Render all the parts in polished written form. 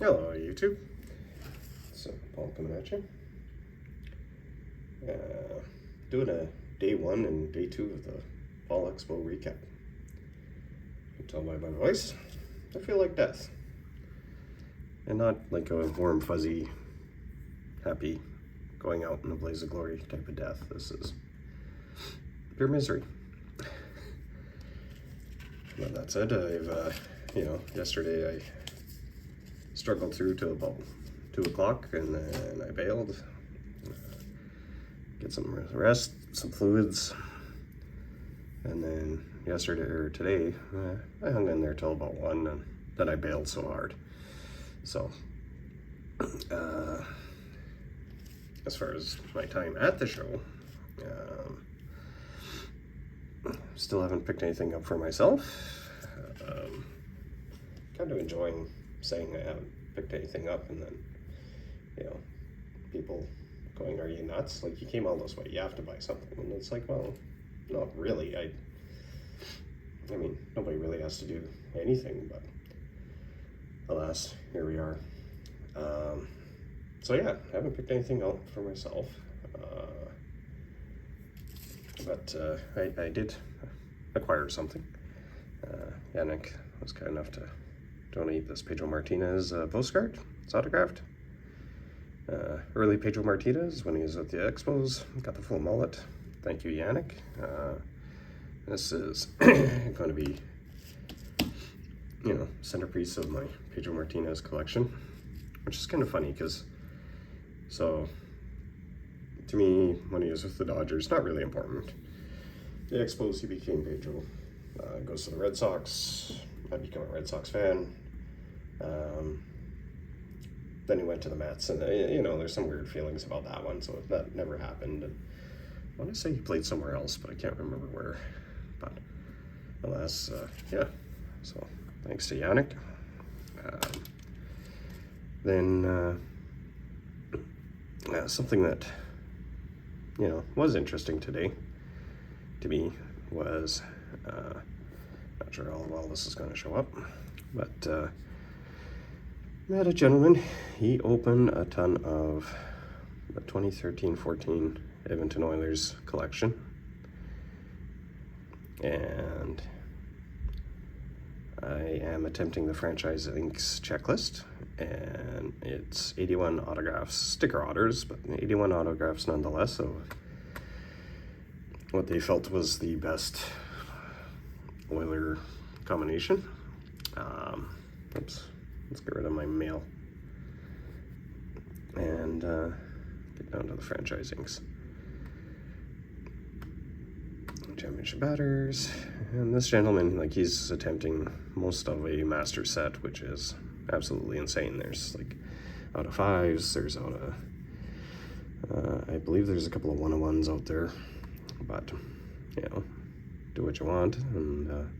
Hello, YouTube. So, Paul coming at you. Doing a day 1 and day 2 of the Fall Expo recap. You can tell by my voice, I feel like death. And not like a warm, fuzzy, happy, going out in a blaze of glory type of death. This is pure misery. But that said, I've, yesterday I struggled through till about 2 o'clock and then I bailed. Get some rest, some fluids, and then today, I hung in there till about 1 and then I bailed so hard. So, as far as my time at the show, still haven't picked anything up for myself. Kind of enjoying saying I haven't picked anything up and then, people going, are you nuts? Like, you came all this way, you have to buy something. And it's like, well, not really. I mean, nobody really has to do anything, but alas, here we are. So yeah, I haven't picked anything out for myself. But I did acquire something. Yannick was kind enough to donate this Pedro Martinez postcard. It's autographed. Early Pedro Martinez when he was at the Expos, got the full mullet. Thank you, Yannick. This is going to be, centerpiece of my Pedro Martinez collection, which is kind of funny because, so to me, when he was with the Dodgers, not really important. The Expos, he became Pedro. Goes to the Red Sox. I become a Red Sox fan. Then he went to the Mets, and there's some weird feelings about that one, so that never happened. And I want to say he played somewhere else, but I can't remember where. But alas, yeah. So thanks to Yannick. Then something that was interesting today to me was not sure how well this is going to show up, but. Met a gentleman. He opened a ton of the 2013-14 Edmonton Oilers collection, and I am attempting the Franchise Inc.'s checklist, and it's 81 autographs, sticker autors, but 81 autographs nonetheless of what they felt was the best Oiler combination. Oops. Let's get rid of my mail and get down to the franchisings. Championship batters. And this gentleman, like, he's attempting most of a master set, which is absolutely insane. There's like out of 5s, there's out of, I believe there's a couple of 1-on-1s out there, but, do what you want. And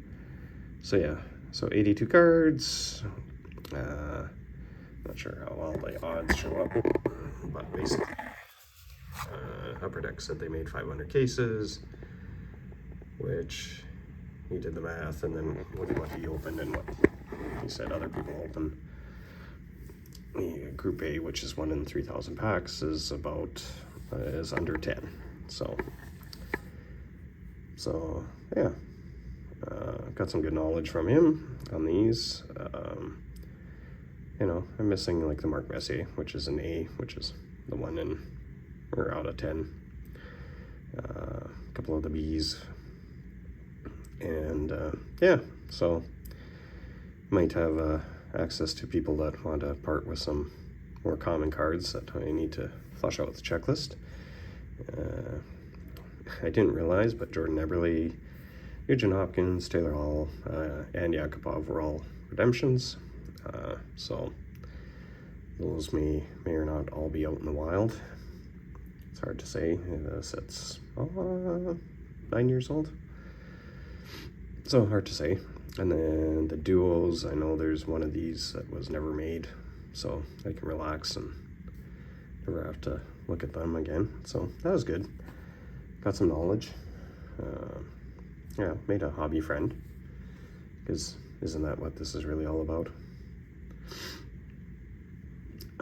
so yeah, so 82 cards. Not sure how well the odds show up, but basically, Upper Deck said they made 500 cases, which he did the math, and then with what he opened and what he said other people opened, the Group A, which is 1 in 3,000 packs, is under 10. So yeah, got some good knowledge from him on these. I'm missing like the Mark Messier, which is an A, which is the 1 in or out of 10. A couple of the B's, and yeah, so might have access to people that want to part with some more common cards that I need to flush out with the checklist. I didn't realize, but Jordan Eberle, Eugene Hopkins, Taylor Hall, and Yakupov were all redemptions. So those may or not all be out in the wild. It's hard to say. The set's 9 years old, so hard to say. And then the duos, I know there's one of these that was never made, so I can relax and never have to look at them again. So that was good. Got some knowledge. Yeah, made a hobby friend, because isn't that what this is really all about?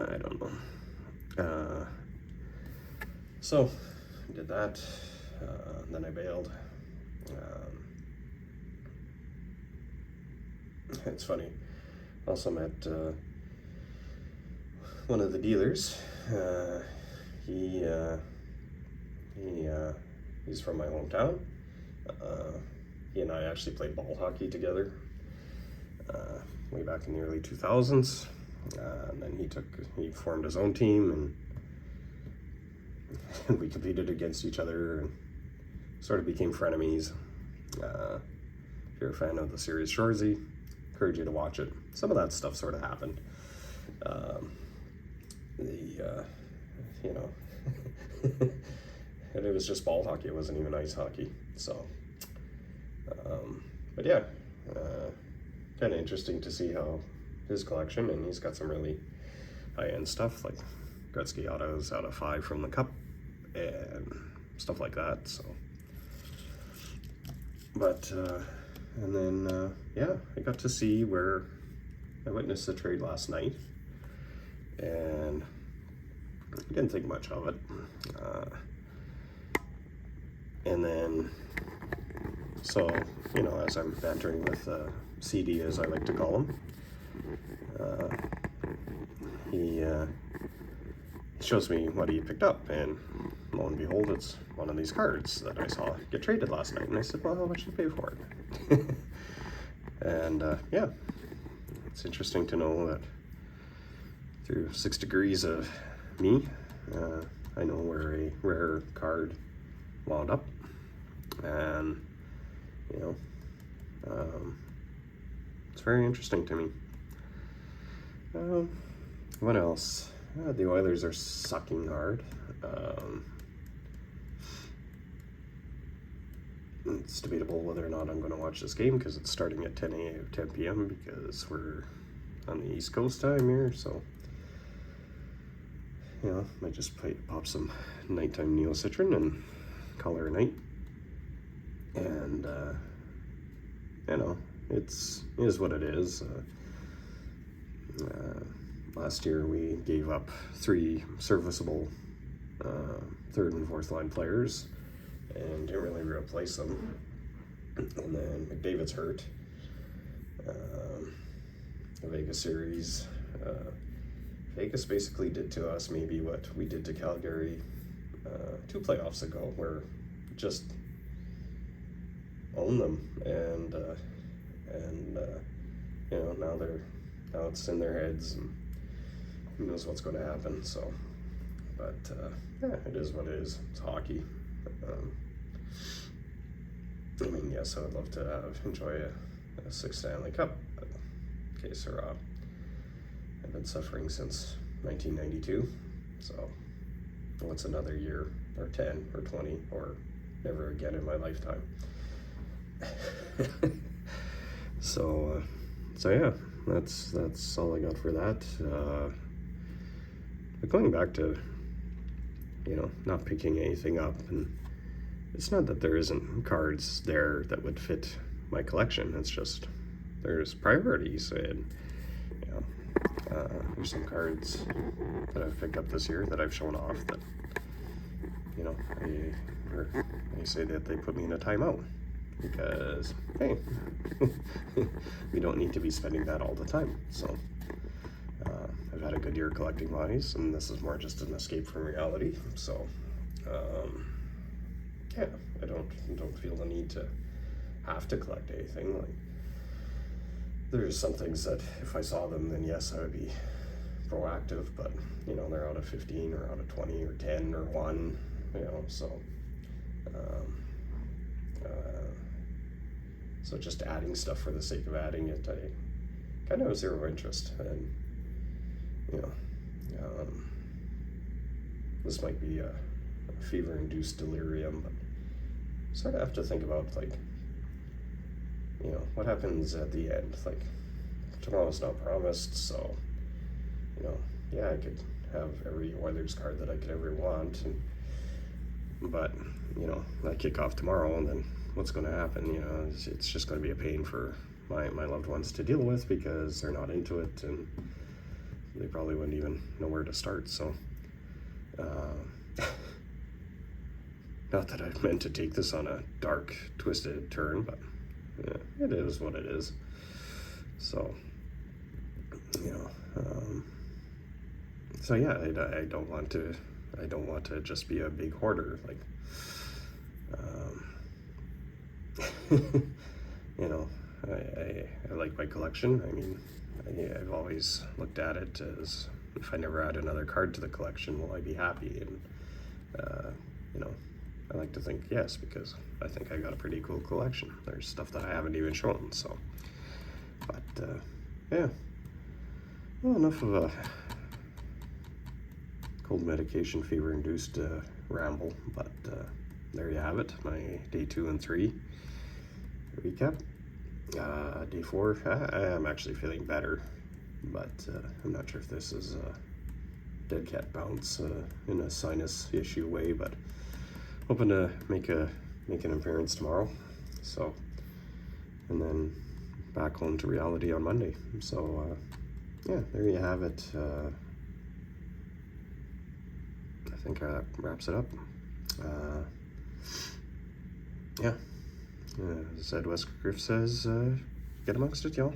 I don't know. So did that, then I bailed. It's funny. Also met one of the dealers. He he's from my hometown. He and I actually played ball hockey together way back in the early 2000s. And then he formed his own team, and we competed against each other and sort of became frenemies. If you're a fan of the series Shoresy, encourage you to watch it. Some of that stuff sort of happened. You know, and it was just ball hockey. It wasn't even ice hockey. So, but yeah, kind of interesting to see how his collection, and he's got some really high-end stuff like Gretzky autos out of 5 from the Cup and stuff like that. So, but and then yeah, I got to see where I witnessed the trade last night, and I didn't think much of it. And then, so, you know, as I'm bantering with CD, as I like to call him, he shows me what he picked up, and lo and behold, it's one of these cards that I saw get traded last night. And I said, well, how much did you pay for it? And yeah, it's interesting to know that through 6 degrees of me, I know where a rare card wound up. And, you know, it's very interesting to me. What else? The Oilers are sucking hard. It's debatable whether or not I'm going to watch this game because it's starting at 10 p.m. because we're on the East Coast time here. So, you know, might just pop some nighttime Neocitrin and call her a night. And, you know, it is what it is. Last year we gave up 3 serviceable third and fourth line players and didn't really replace them. And then McDavid's hurt. The Vegas series, Vegas basically did to us maybe what we did to Calgary 2 playoffs ago, where just own them, and you know, now it's in their heads, and who knows what's going to happen. So, but yeah, it is what it is. It's hockey. I mean, yes, I would love to enjoy a 6th Stanley Cup, but okay, sir, I've been suffering since 1992, so what's another year, or 10, or 20, or never again in my lifetime. So yeah, that's all I got for that. But going back to, you know, not picking anything up, and it's not that there isn't cards there that would fit my collection. It's just there's priorities, and you know, there's some cards that I've picked up this year that I've shown off that, you know, they say that they put me in a timeout because, hey, we don't need to be spending that all the time. So I've had a good year collecting bodies, and this is more just an escape from reality. So yeah, I don't feel the need to have to collect anything. Like, there's some things that if I saw them, then yes, I would be proactive, but you know, they're out of 15 or out of 20 or 10 or 1, you know, so so just adding stuff for the sake of adding it, I kind of have zero interest. And you know, this might be a fever-induced delirium, but sort of have to think about, like, you know, what happens at the end. Like, tomorrow's not promised, so, you know, yeah, I could have every Oilers card that I could ever want, but, you know, I kick off tomorrow, and then what's going to happen? You know, it's just going to be a pain for my loved ones to deal with because they're not into it, and they probably wouldn't even know where to start. So, not that I meant to take this on a dark, twisted turn, but yeah, it is what it is. So, you know, so yeah, I don't want to just be a big hoarder. Like, you know, I like my collection. I mean, I've always looked at it as, if I never add another card to the collection, will I be happy? And you know, I like to think yes, because I think I got a pretty cool collection. There's stuff that I haven't even shown. So, but yeah, well, enough of a cold medication fever induced ramble. But there you have it, my day 2 and 3 recap. Day 4, I am actually feeling better, but I'm not sure if this is a dead cat bounce in a sinus issue way, but hoping to make an appearance tomorrow. So, and then back home to reality on Monday. So yeah, there you have it. I think that wraps it up. Yeah. As Ed Westcliff says, get amongst it, y'all.